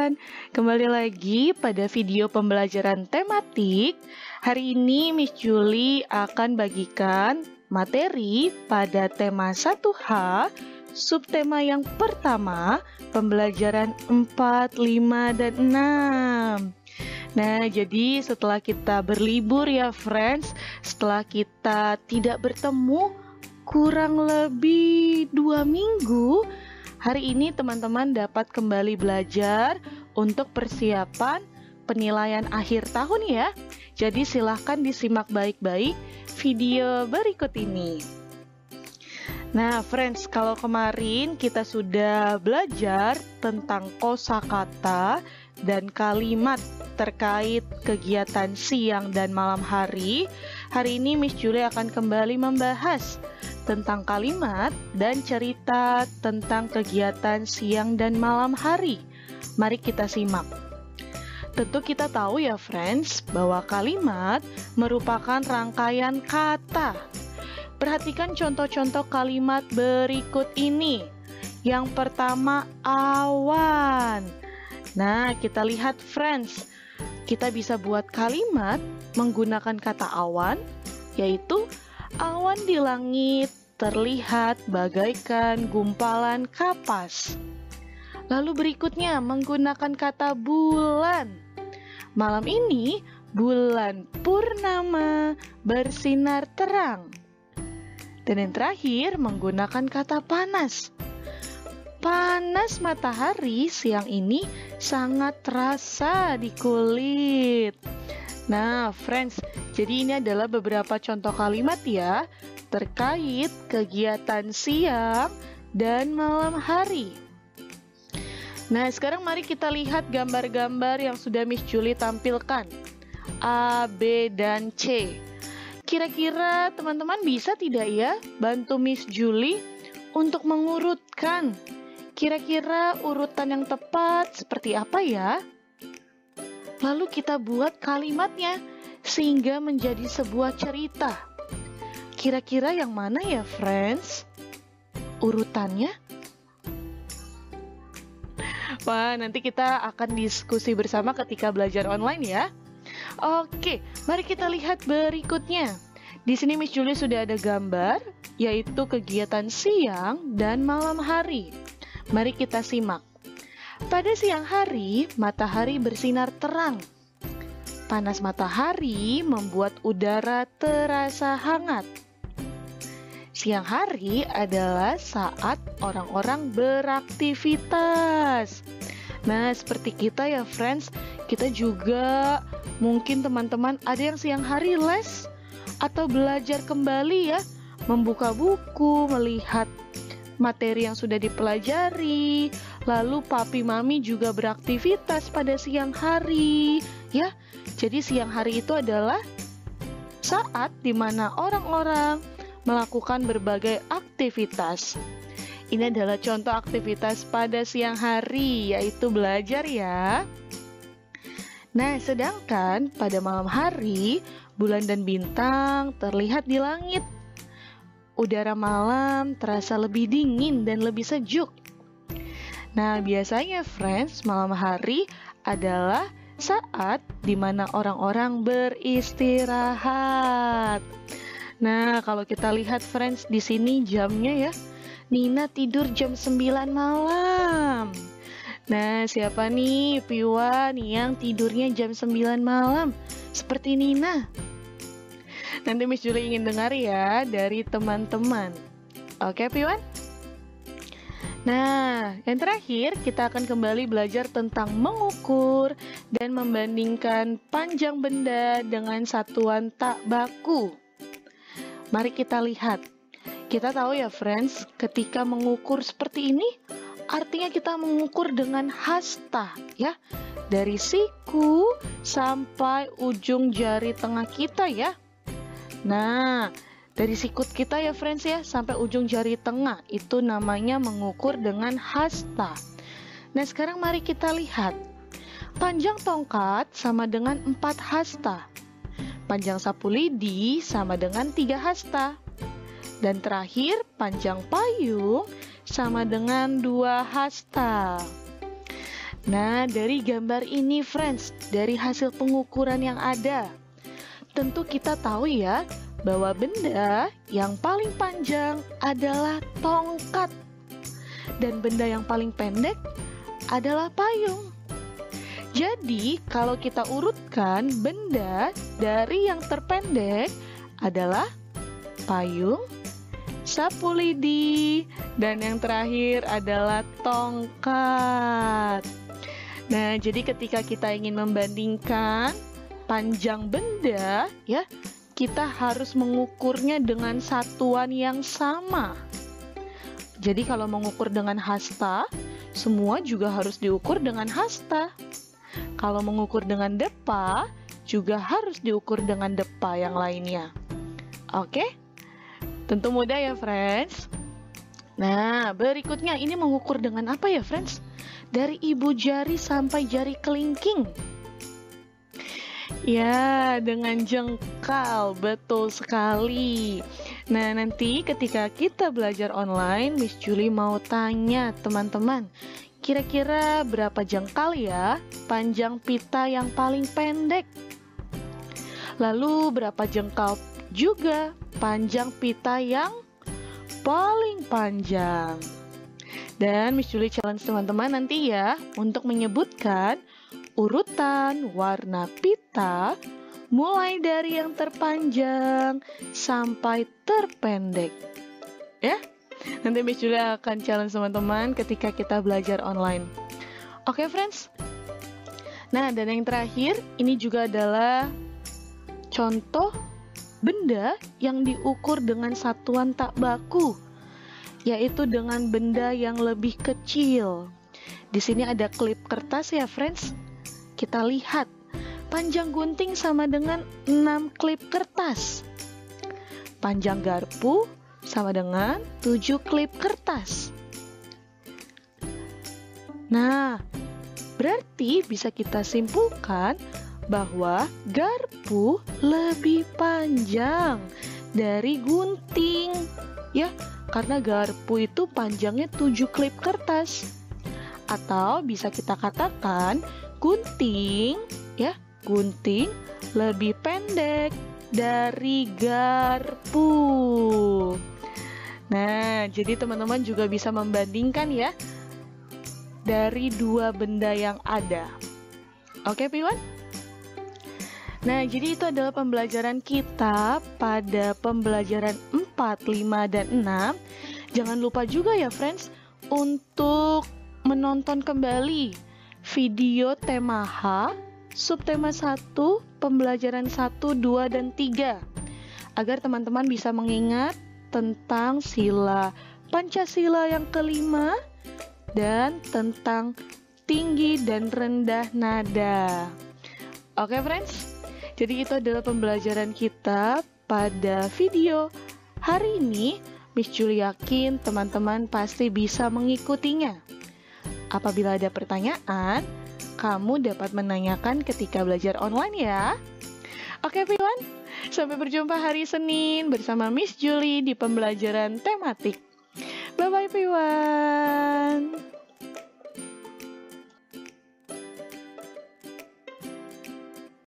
everyone, kembali lagi pada video pembelajaran tematik. Hari ini Miss Julie akan bagikan materi pada tema 1H, subtema yang pertama, pembelajaran 4, 5, dan 6. Nah, jadi setelah kita berlibur ya friends, setelah kita tidak bertemu kurang lebih 2 minggu, hari ini teman-teman dapat kembali belajar untuk persiapan penilaian akhir tahun ya. Jadi silahkan disimak baik-baik video berikut ini. Nah friends, kalau kemarin kita sudah belajar tentang kosakata dan kalimat terkait kegiatan siang dan malam hari, hari ini Miss Julie akan kembali membahas tentang kalimat dan cerita tentang kegiatan siang dan malam hari. Mari kita simak. Tentu kita tahu ya friends, bahwa kalimat merupakan rangkaian kata. Perhatikan contoh-contoh kalimat berikut ini. Yang pertama, awan. Nah, kita lihat friends, kita bisa buat kalimat menggunakan kata awan, yaitu awan di langit terlihat bagaikan gumpalan kapas. Lalu berikutnya menggunakan kata bulan. Malam ini bulan purnama bersinar terang. Dan yang terakhir menggunakan kata panas. Panas matahari siang ini sangat terasa di kulit. Nah, friends, jadi ini adalah beberapa contoh kalimat ya terkait kegiatan siang dan malam hari. Nah, sekarang mari kita lihat gambar-gambar yang sudah Miss Julie tampilkan. A, B, dan C. Kira-kira teman-teman bisa tidak ya bantu Miss Julie untuk mengurutkan? Kira-kira urutan yang tepat seperti apa ya? Lalu kita buat kalimatnya sehingga menjadi sebuah cerita. Kira-kira yang mana ya friends? Urutannya? Wah, nanti kita akan diskusi bersama ketika belajar online ya. Oke, mari kita lihat berikutnya. Di sini Miss Julie sudah ada gambar, yaitu kegiatan siang dan malam hari. Mari kita simak. Pada siang hari, matahari bersinar terang. Panas matahari membuat udara terasa hangat. Siang hari adalah saat orang-orang beraktivitas. Nah, seperti kita ya friends, kita juga mungkin teman-teman ada yang siang hari les atau belajar kembali ya, membuka buku, melihat materi yang sudah dipelajari. Lalu papi mami juga beraktivitas pada siang hari ya. Jadi siang hari itu adalah saat di mana orang-orang melakukan berbagai aktivitas. Ini adalah contoh aktivitas pada siang hari, yaitu belajar ya. Nah, sedangkan pada malam hari, bulan dan bintang terlihat di langit. Udara malam terasa lebih dingin dan lebih sejuk. Nah, biasanya friends, malam hari adalah saat di mana orang-orang beristirahat. Nah, kalau kita lihat friends di sini jamnya ya. Nina tidur jam 9 malam. Nah, siapa nih Piwan yang tidurnya jam 9 malam? Seperti Nina. Nanti Miss Julie ingin dengar ya dari teman-teman. Oke, Piwan? Nah, yang terakhir kita akan kembali belajar tentang mengukur dan membandingkan panjang benda dengan satuan tak baku. Mari kita lihat. Kita tahu ya friends, ketika mengukur seperti ini, artinya kita mengukur dengan hasta ya. Dari siku sampai ujung jari tengah kita ya. Nah, dari sikut kita ya friends ya, sampai ujung jari tengah, itu namanya mengukur dengan hasta. Nah, sekarang mari kita lihat. Panjang tongkat sama dengan 4 hasta. Panjang sapu lidi sama dengan 3 hasta. Dan terakhir, panjang payung sama dengan 2 hasta. Nah, dari gambar ini, friends, dari hasil pengukuran yang ada, tentu kita tahu ya bahwa benda yang paling panjang adalah tongkat dan benda yang paling pendek adalah payung. Jadi, kalau kita urutkan benda dari yang terpendek adalah payung, sapu lidi, dan yang terakhir adalah tongkat. Nah, jadi ketika kita ingin membandingkan panjang benda, ya, kita harus mengukurnya dengan satuan yang sama. Jadi kalau mengukur dengan hasta, semua juga harus diukur dengan hasta. Kalau mengukur dengan depa, juga harus diukur dengan depa yang lainnya. Oke? Tentu mudah ya, friends. Nah, berikutnya ini mengukur dengan apa ya, friends? Dari ibu jari sampai jari kelingking. Ya, dengan jengkal, betul sekali. Nah, nanti ketika kita belajar online, Miss Julie mau tanya teman-teman, kira-kira berapa jengkal ya panjang pita yang paling pendek? Lalu berapa jengkal juga panjang pita yang paling panjang? Dan Miss Julie challenge teman-teman nanti ya untuk menyebutkan urutan warna pita mulai dari yang terpanjang sampai terpendek. Ya, nanti Miss Julie akan challenge teman-teman ketika kita belajar online. Oke, friends? Nah, dan yang terakhir, ini juga adalah contoh benda yang diukur dengan satuan tak baku, yaitu dengan benda yang lebih kecil. Di sini ada klip kertas ya, friends. Kita lihat, panjang gunting sama dengan 6 klip kertas. Panjang garpu sama dengan 7 klip kertas. Nah, berarti bisa kita simpulkan bahwa garpu lebih panjang dari gunting, ya. Karena garpu itu panjangnya 7 klip kertas. Atau bisa kita katakan gunting, ya, gunting lebih pendek dari garpu. Nah, jadi teman-teman juga bisa membandingkan ya dari dua benda yang ada. Oke, Piwan? Nah, jadi itu adalah pembelajaran kita pada pembelajaran 4, 5, dan 6. Jangan lupa juga ya, friends, untuk menonton kembali video tema H, subtema 1, pembelajaran 1, 2, dan 3. Agar teman-teman bisa mengingat tentang sila Pancasila yang kelima dan tentang tinggi dan rendah nada. Oke, friends? Jadi itu adalah pembelajaran kita pada video hari ini. Miss Julie yakin teman-teman pasti bisa mengikutinya. Apabila ada pertanyaan, kamu dapat menanyakan ketika belajar online ya. Oke, everyone. Sampai berjumpa hari Senin bersama Miss Julie di pembelajaran tematik. Bye-bye, everyone.